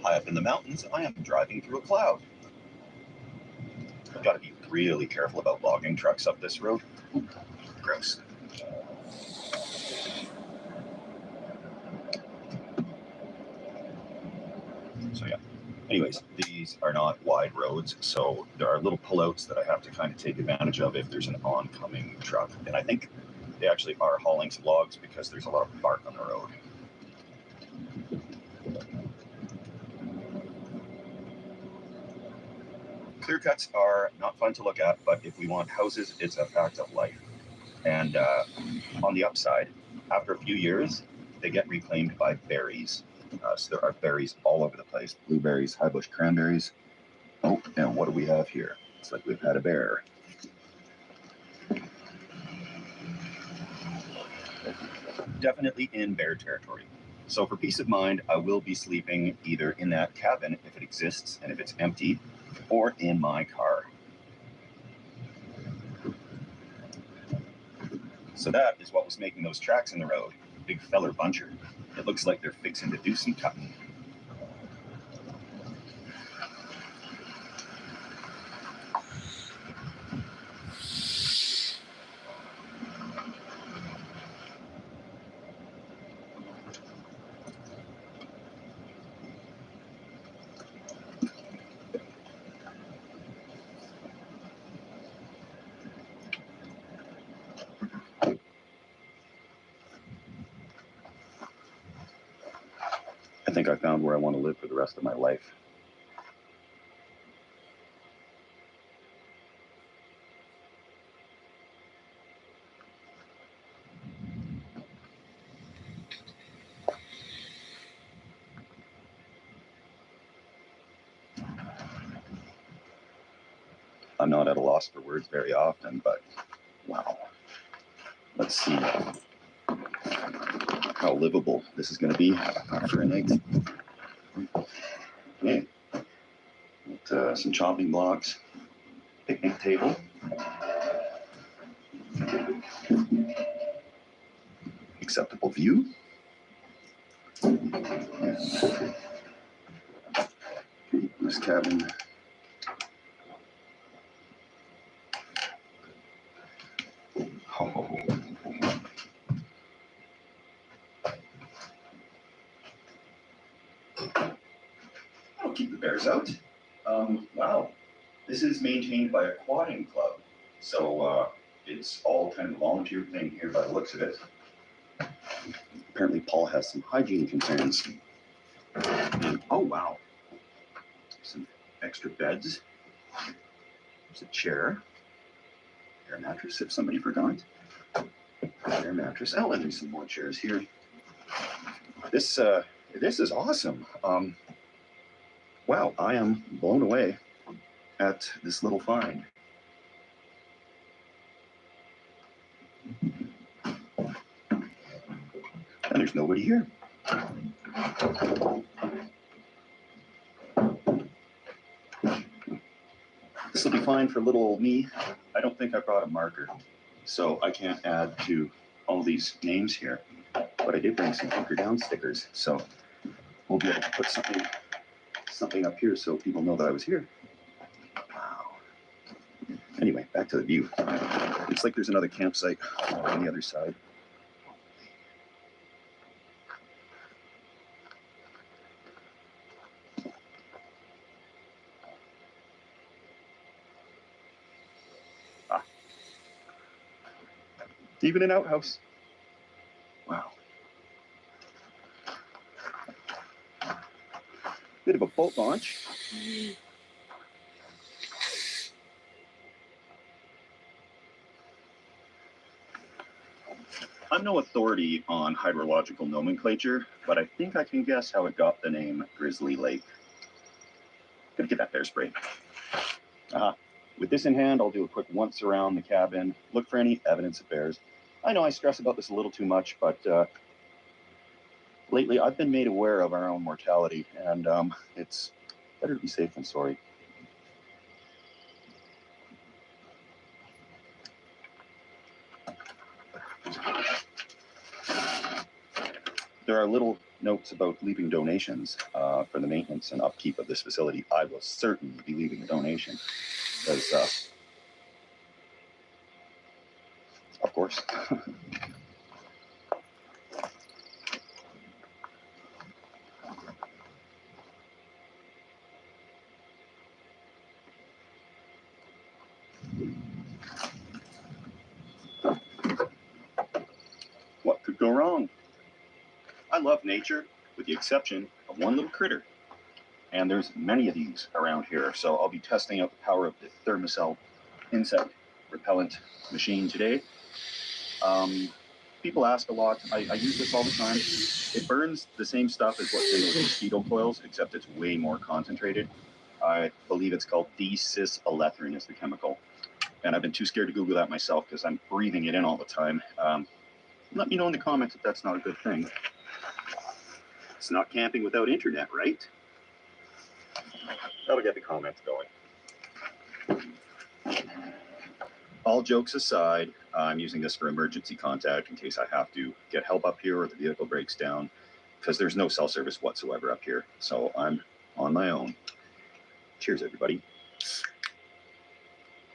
High up in the mountains, I am driving through a cloud. I've got to be really careful about logging trucks up this road. Ooh, gross. So yeah. Anyways, these are not wide roads, so there are little pullouts that I have to kind of take advantage of if there's an oncoming truck. And I think they actually are hauling some logs because there's a lot of bark on the road. Clear cuts are not fun to look at, but if we want houses, it's a fact of life. And on the upside, after a few years, they get reclaimed by berries. So there are berries all over the place. Blueberries, high bush cranberries. Oh, and what do we have here? It's like we've had a bear. Definitely in bear territory. So for peace of mind, I will be sleeping either in that cabin, if it exists and if it's empty, or in my car. So that is what was making those tracks in the road. Big feller buncher. It looks like they're fixing to do some cutting. I think I found where I want to live for the rest of my life. I'm not at a loss for words very often, but wow. Let's see how livable this is going to be after a night. Okay. Some chopping blocks, picnic table. Acceptable view. This cabin. Oh. I'll keep the bears out. Wow. This is maintained by a quadding club. So it's all kind of a volunteer thing here by the looks of it. Apparently Paul has some hygiene concerns. And, oh, wow. Some extra beds. There's a chair. Air mattress if somebody forgot. Air mattress. Oh, and there's some more chairs here. This is awesome. Wow, I am blown away at this little find. And there's nobody here. This will be fine for little old me. I don't think I brought a marker, so I can't add to all these names here. But I did bring some bunker down stickers, so we'll be able to put something up here so people know that I was here. Wow. Anyway, back to the view. Looks like there's another campsite on the other side. Even an outhouse. Wow. Bit of a boat launch. I'm no authority on hydrological nomenclature, but I think I can guess how it got the name Grizzly Lake. Gonna get that bear spray. With this in hand, I'll do a quick once around the cabin, look for any evidence of bears. I know I stress about this a little too much, but lately I've been made aware of our own mortality, and it's better to be safe than sorry. There are little notes about leaving donations for the maintenance and upkeep of this facility, I will certainly be leaving a donation because, of course. What could go wrong? I love nature, with the exception of one little critter. And there's many of these around here, so I'll be testing out the power of the Thermacell insect repellent machine today. People ask a lot. I use this all the time. It burns the same stuff as what's in those mosquito coils, except it's way more concentrated. I believe it's called D-cis-alethrin is the chemical. And I've been too scared to Google that myself because I'm breathing it in all the time. Let me know in the comments if that's not a good thing. It's not camping without internet, right? That'll get the comments going. All jokes aside, I'm using this for emergency contact in case I have to get help up here or the vehicle breaks down, because there's no cell service whatsoever up here. So I'm on my own. Cheers, everybody.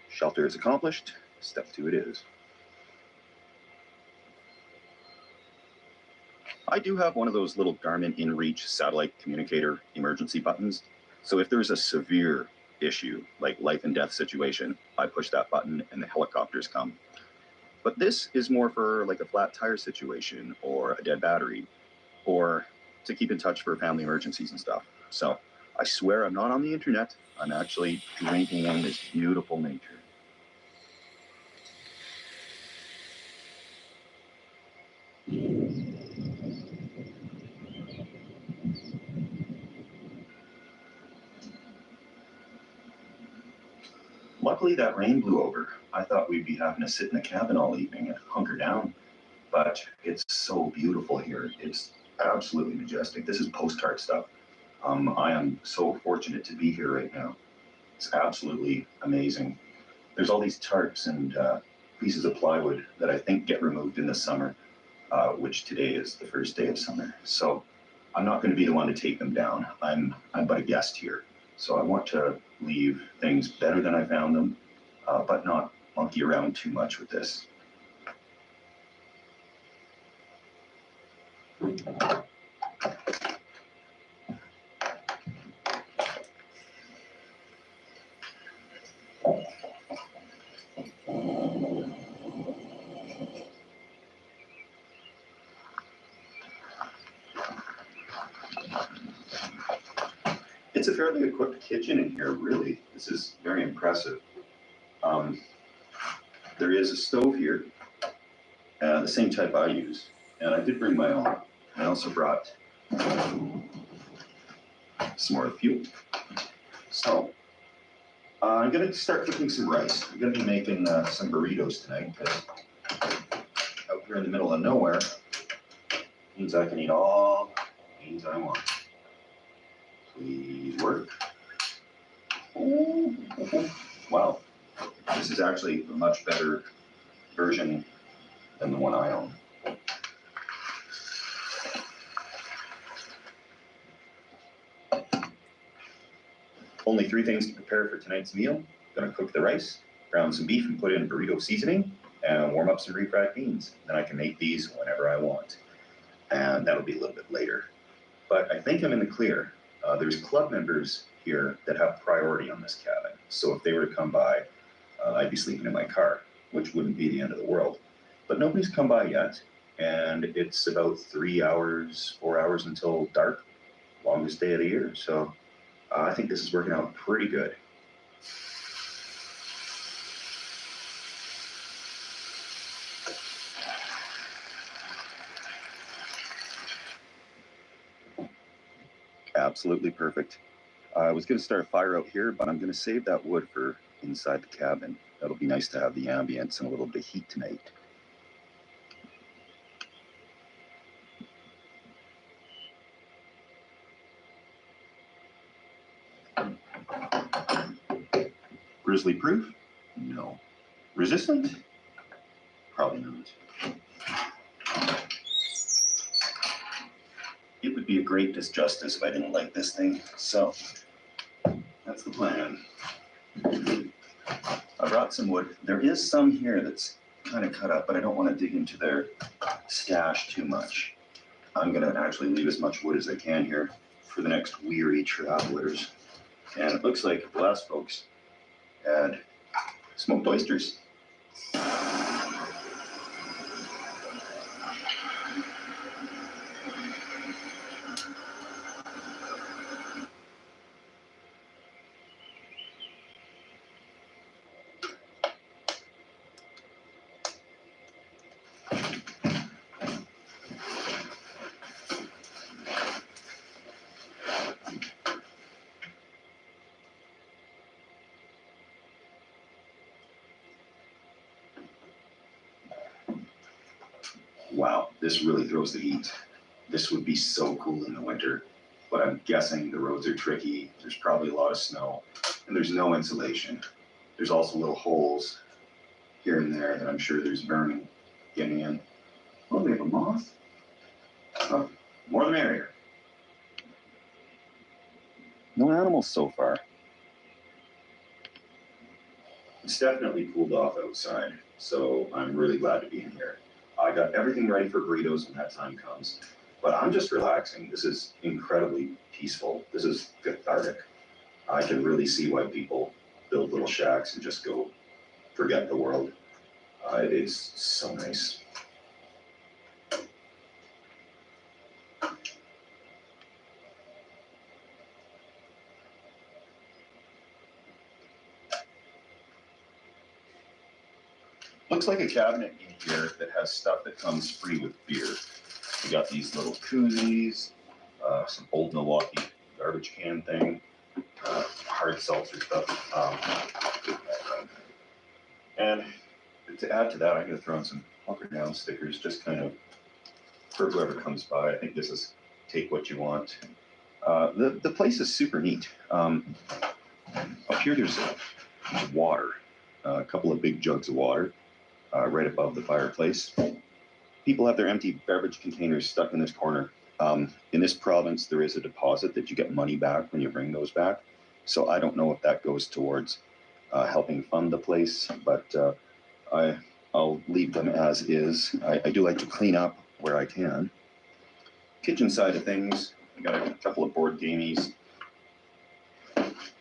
Shelter is accomplished. Step 2 it is. I do have one of those little Garmin InReach satellite communicator emergency buttons. So if there's a severe issue, like life and death situation, I push that button and the helicopters come. But this is more for like a flat tire situation or a dead battery or to keep in touch for family emergencies and stuff. So I swear I'm not on the internet. I'm actually drinking in this beautiful nature. Luckily that rain blew over. I thought we'd be having to sit in the cabin all evening and hunker down, but it's so beautiful here. It's absolutely majestic. This is postcard stuff. I am so fortunate to be here right now. It's absolutely amazing. There's all these tarps and pieces of plywood that I think get removed in the summer, which today is the first day of summer. So I'm not going to be the one to take them down. I'm but a guest here. So I want to leave things better than I found them, but not monkey around too much with this. It's a fairly equipped kitchen in here, really. This is very impressive. There is a stove here, the same type I use, and I did bring my own. I also brought some more fuel. So I'm gonna start cooking some rice. I'm gonna be making some burritos tonight because out here in the middle of nowhere means I can eat all the beans I want. Please work. Oh, wow. This is actually a much better version than the one I own. Only 3 things to prepare for tonight's meal. Gonna cook the rice, brown some beef and put in burrito seasoning, and warm up some refried beans. Then I can make these whenever I want. And that'll be a little bit later. But I think I'm in the clear. There's club members here that have priority on this cabin. So if they were to come by, I'd be sleeping in my car, which wouldn't be the end of the world. But nobody's come by yet, and it's about 3 hours, 4 hours until dark, longest day of the year. So I think this is working out pretty good. Absolutely perfect. I was going to start a fire out here, but I'm going to save that wood for inside the cabin. That'll be nice to have the ambience and a little bit of heat tonight. Grizzly proof? No. Resistant? Probably not. It would be great justice if I didn't like this thing. So that's the plan. I brought some wood. There is some here that's kind of cut up, but I don't want to dig into their stash too much. I'm going to actually leave as much wood as I can here for the next weary travelers. And it looks like the last folks had smoked oysters. Wow, this really throws the heat. This would be so cool in the winter, but I'm guessing the roads are tricky. There's probably a lot of snow, and there's no insulation. There's also little holes here and there that I'm sure there's vermin getting in. Oh, we have a moth? Oh, more the merrier. No animals so far. It's definitely cooled off outside, so I'm really glad to be in here. I got everything ready for burritos when that time comes, but I'm just relaxing. This is incredibly peaceful. This is cathartic. I can really see why people build little shacks and just go forget the world. It's so nice. Looks like a cabinet in here that has stuff that comes free with beer. We got these little koozies, some old Milwaukee garbage can thing, hard seltzer stuff. And to add to that, I'm going to throw in some hunker down stickers, just kind of for whoever comes by. I think this is take what you want. The place is super neat. Up here there's water, a couple of big jugs of water. Right above the fireplace. People have their empty beverage containers stuck in this corner. In this province, there is a deposit that you get money back when you bring those back. So I don't know if that goes towards helping fund the place, but I'll leave them as is. I do like to clean up where I can. Kitchen side of things, I got a couple of board gamies.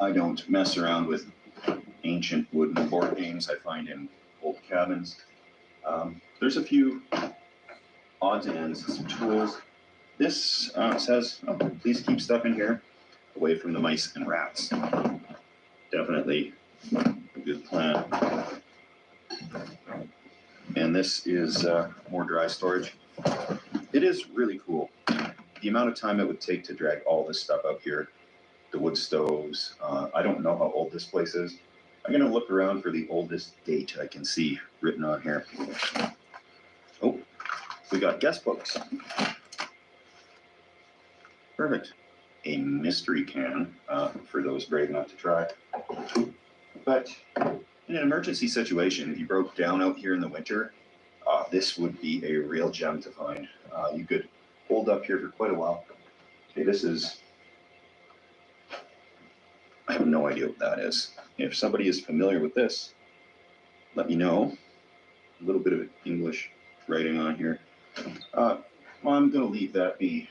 I don't mess around with ancient wooden board games I find in old cabins. There's a few odds and ends, some tools. This says, oh, please keep stuff in here away from the mice and rats. Definitely a good plan. And this is more dry storage. It is really cool. The amount of time it would take to drag all this stuff up here, the wood stoves. I don't know how old this place is. I'm going to look around for the oldest date I can see written on here. Oh, we got guest books. Perfect. A mystery can for those brave enough to try. But in an emergency situation, if you broke down out here in the winter, this would be a real gem to find. You could hold up here for quite a while. Okay, this is... I have no idea what that is. If somebody is familiar with this, let me know. A little bit of English writing on here. Well, I'm going to leave that be.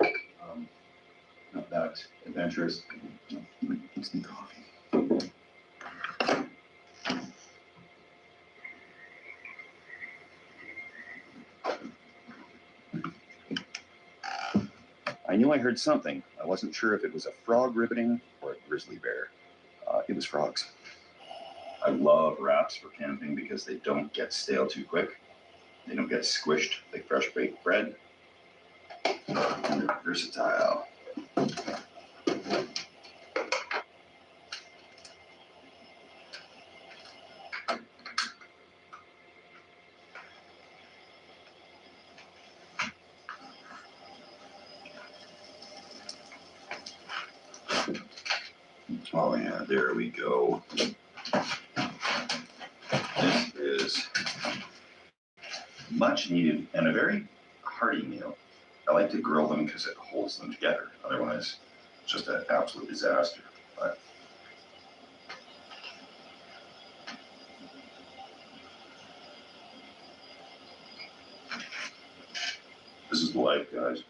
Not that adventurous. Instant coffee. I knew I heard something. I wasn't sure if it was a frog ribbiting or a grizzly bear. It was frogs. I love wraps for camping because they don't get stale too quick. They don't get squished like fresh baked bread. And they're versatile. Oh yeah, there we go. This is much needed and a very hearty meal. I like to grill them because it holds them together. Otherwise, it's just an absolute disaster. But this is the life, guys.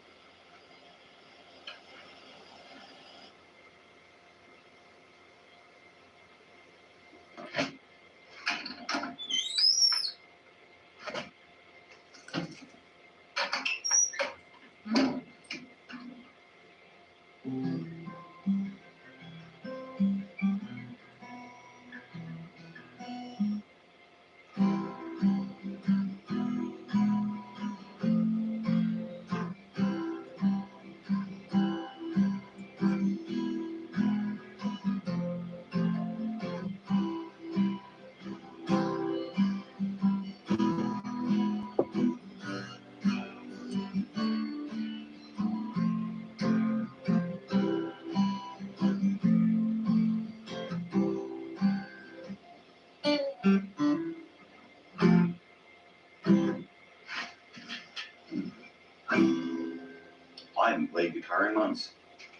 I haven't played guitar in months.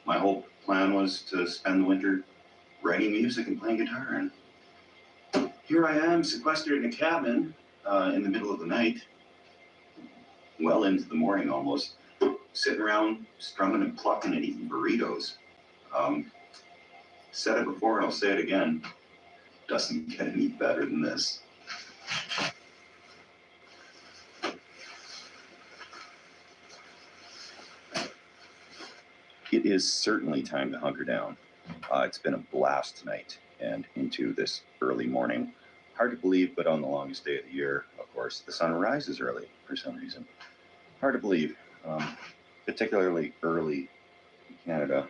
My whole plan was to spend the winter writing music and playing guitar. And here I am, sequestered in a cabin in the middle of the night, well into the morning almost, sitting around strumming and plucking and eating burritos. Said it before and I'll say it again. Doesn't get any better than this. It is certainly time to hunker down. It's been a blast tonight and into this early morning. Hard to believe, but on the longest day of the year, of course, the sun rises early for some reason. Hard to believe, particularly early in Canada,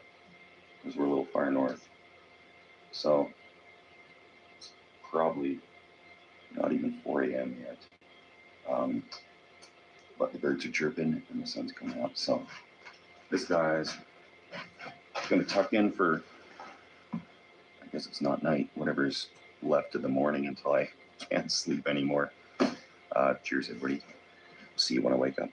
because we're a little far north. So it's probably not even 4 a.m. yet. But the birds are chirping and the sun's coming up. So this guy's going to tuck in for, I guess it's not night, whatever's left of the morning until I can't sleep anymore. Cheers, everybody. See you when I wake up.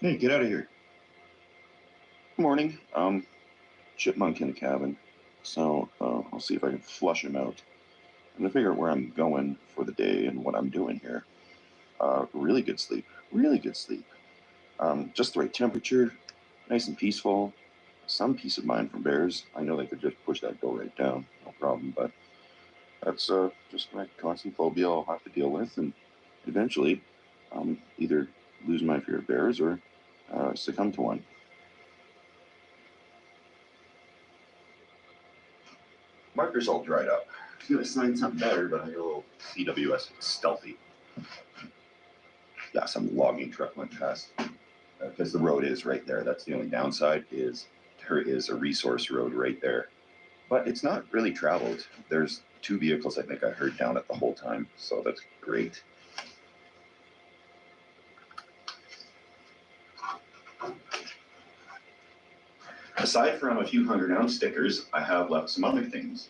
Hey, get out of here. Good morning. Chipmunk in the cabin. So I'll see if I can flush him out. I'm gonna figure out where I'm going for the day and what I'm doing here. Really good sleep. Really good sleep. Just the right temperature, nice and peaceful. Some peace of mind from bears. I know they could just push that door right down, no problem. But that's just my constant phobia I'll have to deal with, and eventually either lose my fear of bears or succumb to one. Marker's all dried up. I was gonna sign something better, but I got a little CWS stealthy. Yeah, some logging truck went past. Because the road is right there. That's the only downside, is there is a resource road right there. But it's not really traveled. There's 2 vehicles I think I heard down it the whole time, so that's great. Aside from a few Hunger Down stickers, I have left some other things.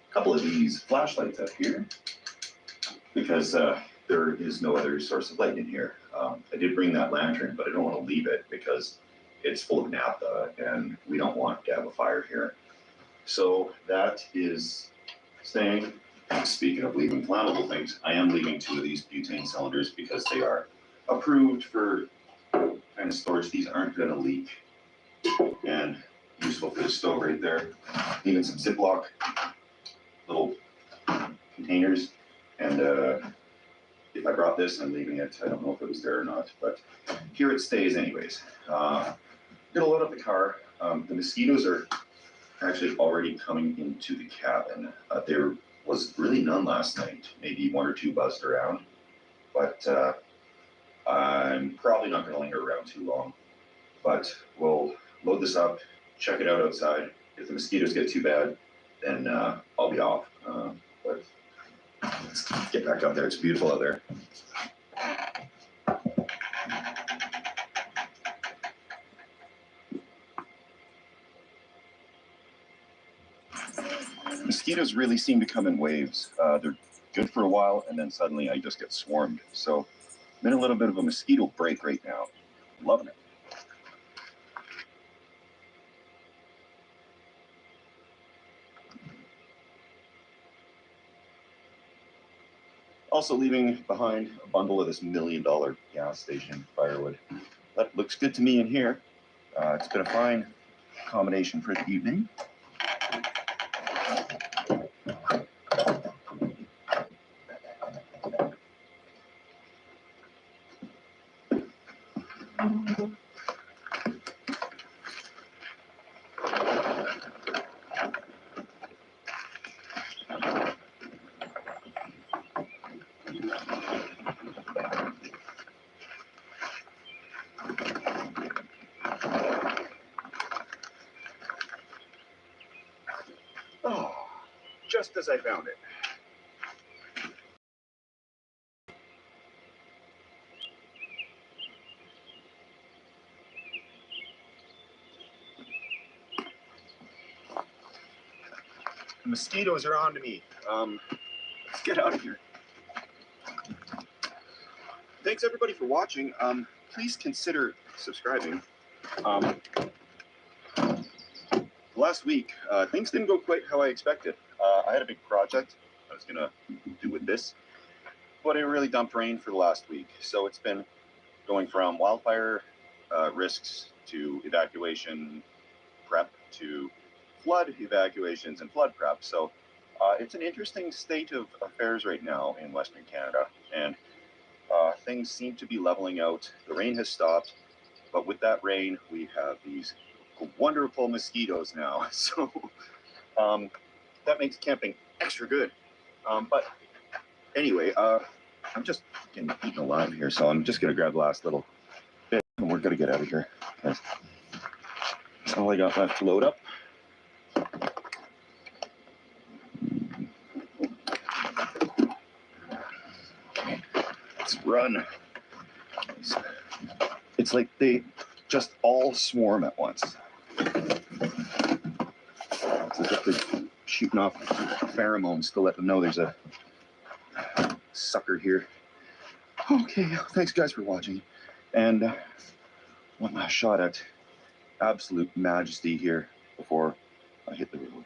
A couple of these flashlights up here, because there is no other source of light in here. I did bring that lantern, but I don't want to leave it because it's full of naphtha and we don't want to have a fire here. So that is staying. Speaking of leaving flammable things, I am leaving 2 of these butane cylinders because they are approved for kind of storage. These aren't going to leak, and useful for the stove right there. Even some Ziploc little containers. And if I brought this, I'm leaving it. I don't know if it was there or not, but here it stays anyways. Gonna load up the car. The mosquitoes are actually already coming into the cabin. There was really none last night. Maybe 1 or 2 buzzed around, but I'm probably not gonna linger around too long. But we'll load this up, check it out outside. If the mosquitoes get too bad, then I'll be off. But Let's get back out there. It's beautiful out there. Mosquitoes really seem to come in waves. They're good for a while, and then suddenly I just get swarmed. So I'm in a little bit of a mosquito break right now. I'm loving it. Also leaving behind a bundle of this $1 million gas station firewood. That looks good to me in here. It's been a fine combination for the evening. Oh, just as I found it. The mosquitoes are on to me. Let's get out of here. Thanks everybody for watching. Please consider subscribing. Last week, things didn't go quite how I expected. I had a big project I was gonna do with this, but it really dumped rain for the last week. So it's been going from wildfire risks to evacuation prep to flood evacuations and flood prep. So it's an interesting state of affairs right now in Western Canada, and things seem to be leveling out. The rain has stopped, but with that rain, we have these wonderful mosquitoes now. So that makes camping extra good. But anyway, I'm just getting eaten alive here, so I'm just gonna grab the last little bit and we're gonna get out of here. That's all I got left to load up. Let's run. It's like they just all swarm at once. It's as if they're shooting off pheromones to let them know there's a sucker here. Okay, thanks guys for watching. And one last shot at absolute majesty here before I hit the road.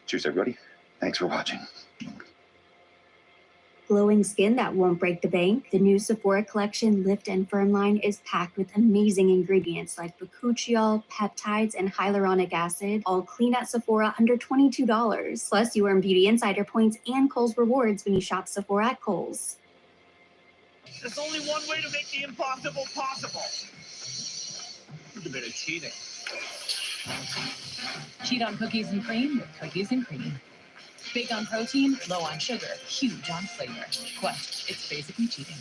Cheers everybody. Thanks for watching. Glowing skin that won't break the bank. The new Sephora collection Lift and Firm line is packed with amazing ingredients like bakuchiol, peptides, and hyaluronic acid, all clean at Sephora under $22. Plus, you earn Beauty Insider points and Kohl's rewards when you shop Sephora at Kohl's. There's only one way to make the impossible possible. With a bit of cheating. Cheat on cookies and cream with cookies and cream. Big on protein, low on sugar, huge on flavor. What? It's basically cheating.